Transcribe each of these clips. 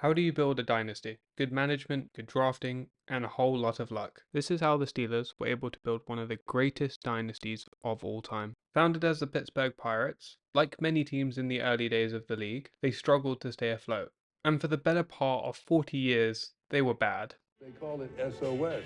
How do you build a dynasty? Good management, good drafting, and a whole lot of luck. This is how the Steelers were able to build one of the greatest dynasties of all time. Founded as the Pittsburgh Pirates, like many teams in the early days of the league, they struggled to stay afloat. And for the better part of 40 years, they were bad. They call it SOS.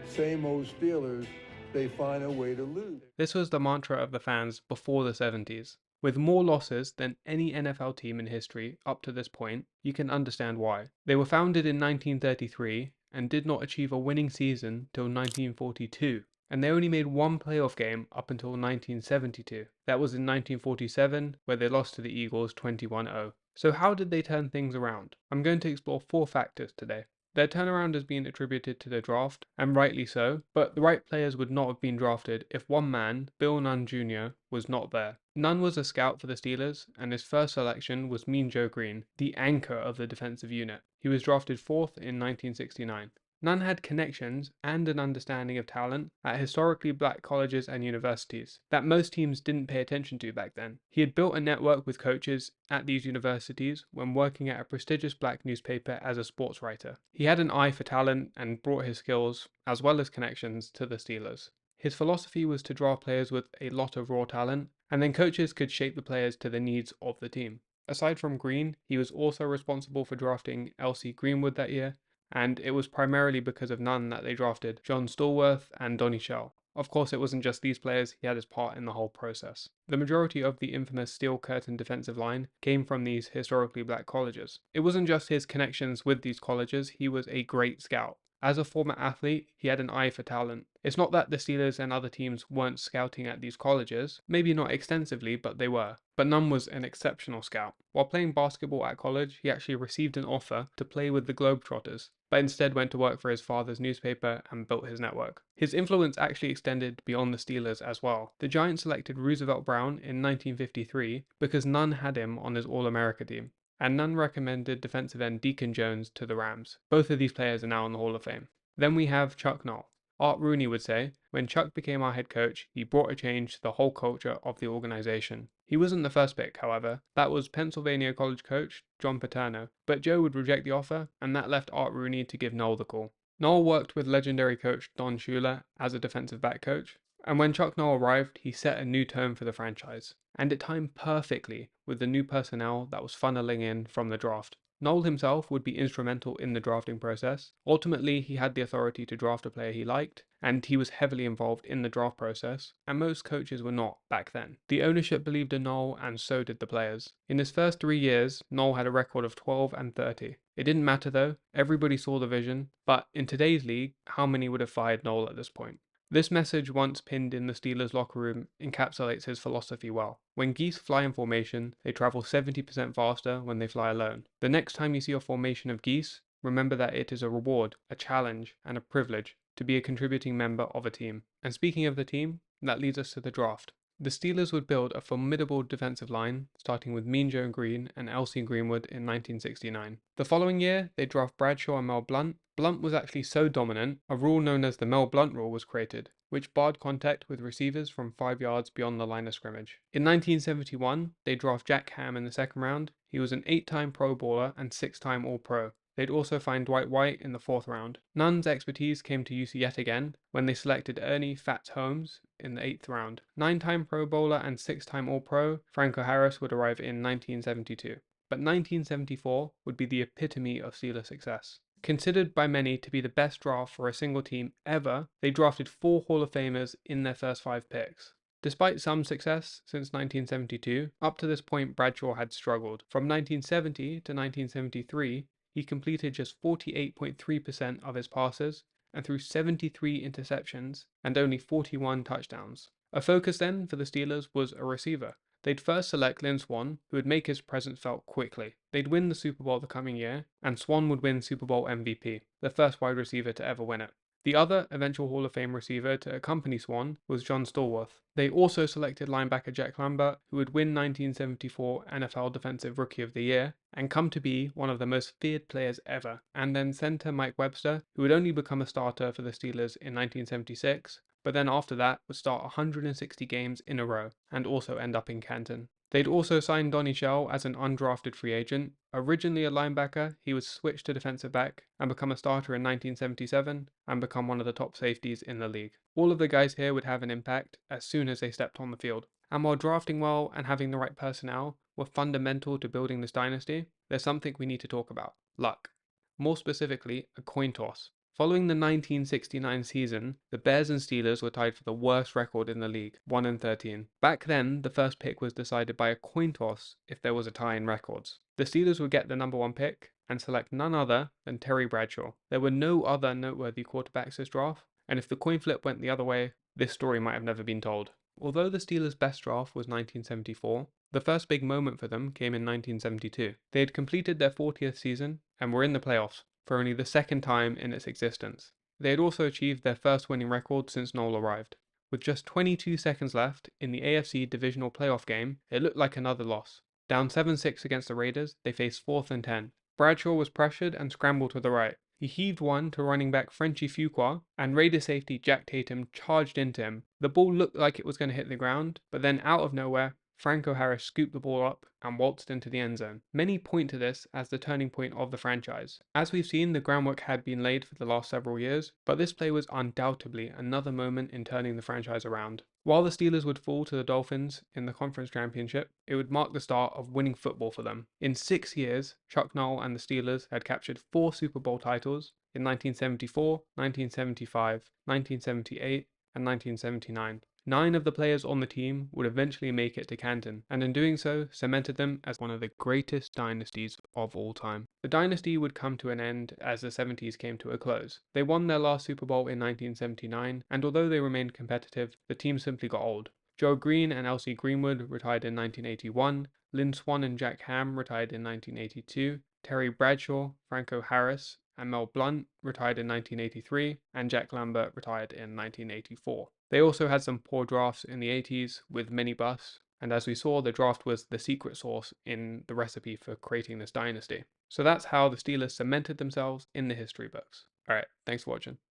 Same old Steelers, they find a way to lose. This was the mantra of the fans before the 70s. With more losses than any NFL team in history up to this point, you can understand why. They were founded in 1933 and did not achieve a winning season till 1942, and they only made one playoff game up until 1972. That was in 1947, where they lost to the Eagles 21-0. So how did they turn things around? I'm going to explore 4 factors today. Their turnaround has been attributed to the draft, and rightly so, but the right players would not have been drafted if one man, Bill Nunn Jr., was not there. Nunn was a scout for the Steelers, and his first selection was Mean Joe Green, the anchor of the defensive unit. He was drafted 4th in 1969. Nunn had connections and an understanding of talent at historically black colleges and universities that most teams didn't pay attention to back then. He had built a network with coaches at these universities when working at a prestigious black newspaper as a sports writer. He had an eye for talent and brought his skills, as well as connections, to the Steelers. His philosophy was to draft players with a lot of raw talent, and then coaches could shape the players to the needs of the team. Aside from Green, he was also responsible for drafting L.C. Greenwood that year, and it was primarily because of Nunn that they drafted John Stallworth and Donnie Shell. Of course, it wasn't just these players, he had his part in the whole process. The majority of the infamous Steel Curtain defensive line came from these historically black colleges. It wasn't just his connections with these colleges, he was a great scout. As a former athlete, he had an eye for talent. It's not that the Steelers and other teams weren't scouting at these colleges, maybe not extensively, but they were. But Nunn was an exceptional scout. While playing basketball at college, he actually received an offer to play with the Globetrotters, but instead went to work for his father's newspaper and built his network. His influence actually extended beyond the Steelers as well. The Giants selected Roosevelt Brown in 1953 because Nunn had him on his All-America team, and Nunn recommended defensive end Deacon Jones to the Rams. Both of these players are now in the Hall of Fame. Then we have Chuck Noll. Art Rooney would say, when Chuck became our head coach, he brought a change to the whole culture of the organization. He wasn't the first pick, however. That was Pennsylvania college coach John Paterno, but Joe would reject the offer, and that left Art Rooney to give Noll the call. Noll worked with legendary coach Don Shula as a defensive back coach, and when Chuck Noll arrived, he set a new tone for the franchise, and it timed perfectly with the new personnel that was funneling in from the draft. Noll himself would be instrumental in the drafting process. Ultimately, he had the authority to draft a player he liked, and he was heavily involved in the draft process, and most coaches were not back then. The ownership believed in Noll, and so did the players. In his first 3 years, Noll had a record of 12-30. It didn't matter though, everybody saw the vision, but in today's league, how many would have fired Noll at this point? This message, once pinned in the Steelers' locker room, encapsulates his philosophy well. When geese fly in formation, they travel 70% faster when they fly alone. The next time you see a formation of geese, remember that it is a reward, a challenge, and a privilege to be a contributing member of a team. And speaking of the team, that leads us to the draft. The Steelers would build a formidable defensive line, starting with Mean Joe Green and L.C. Greenwood in 1969. The following year, they draft Bradshaw and Mel Blount. Blount was actually so dominant, a rule known as the Mel Blount rule was created, which barred contact with receivers from 5 yards beyond the line of scrimmage. In 1971, they draft Jack Ham in the second round. He was an 8-time Pro Bowler and 6-time All-Pro. They'd also find Dwight White in the 4th round. Nunn's expertise came to use yet again when they selected Ernie Fats Holmes in the 8th round. 9-time Pro Bowler and 6-time All-Pro, Franco Harris would arrive in 1972. But 1974 would be the epitome of Steelers success. Considered by many to be the best draft for a single team ever, they drafted 4 Hall of Famers in their first 5 picks. Despite some success since 1972, up to this point Bradshaw had struggled. From 1970 to 1973, he completed just 48.3% of his passes and threw 73 interceptions and only 41 touchdowns. A focus then for the Steelers was a receiver. They'd first select Lynn Swann, who would make his presence felt quickly. They'd win the Super Bowl the coming year, and Swann would win Super Bowl MVP, the first wide receiver to ever win it. The other eventual Hall of Fame receiver to accompany Swann was John Stallworth. They also selected linebacker Jack Lambert, who would win 1974 NFL Defensive Rookie of the Year and come to be one of the most feared players ever, and then center Mike Webster, who would only become a starter for the Steelers in 1976, but then after that would start 160 games in a row and also end up in Canton. They'd also signed Donnie Shell as an undrafted free agent. Originally a linebacker, he was switched to defensive back and become a starter in 1977 and become one of the top safeties in the league. All of the guys here would have an impact as soon as they stepped on the field. And while drafting well and having the right personnel were fundamental to building this dynasty, there's something we need to talk about: luck. More specifically, a coin toss. Following the 1969 season, the Bears and Steelers were tied for the worst record in the league, 1-13. Back then, the first pick was decided by a coin toss if there was a tie in records. The Steelers would get the number 1 pick and select none other than Terry Bradshaw. There were no other noteworthy quarterbacks this draft, and if the coin flip went the other way, this story might have never been told. Although the Steelers' best draft was 1974, the first big moment for them came in 1972. They had completed their 40th season and were in the playoffs for only the second time in its existence. They had also achieved their first winning record since Noel arrived. With just 22 seconds left in the AFC divisional playoff game, it looked like another loss. Down 7-6 against the Raiders, they faced 4th and 10. Bradshaw was pressured and scrambled to the right. He heaved one to running back Frenchie Fuqua, and Raider safety Jack Tatum charged into him. The ball looked like it was going to hit the ground, but then out of nowhere, Franco Harris scooped the ball up and waltzed into the end zone. Many point to this as the turning point of the franchise. As we've seen, the groundwork had been laid for the last several years, but this play was undoubtedly another moment in turning the franchise around. While the Steelers would fall to the Dolphins in the conference championship, it would mark the start of winning football for them. In 6 years, Chuck Noll and the Steelers had captured 4 Super Bowl titles in 1974, 1975, 1978, and 1979. 9 of the players on the team would eventually make it to Canton, and in doing so, cemented them as one of the greatest dynasties of all time. The dynasty would come to an end as the 70s came to a close. They won their last Super Bowl in 1979, and although they remained competitive, the team simply got old. Joe Green and L.C. Greenwood retired in 1981, Lynn Swann and Jack Ham retired in 1982, Terry Bradshaw, Franco Harris, and Mel Blount retired in 1983, and Jack Lambert retired in 1984. They also had some poor drafts in the 80s with many busts, and as we saw, the draft was the secret sauce in the recipe for creating this dynasty. So that's how the Steelers cemented themselves in the history books. Alright, thanks for watching.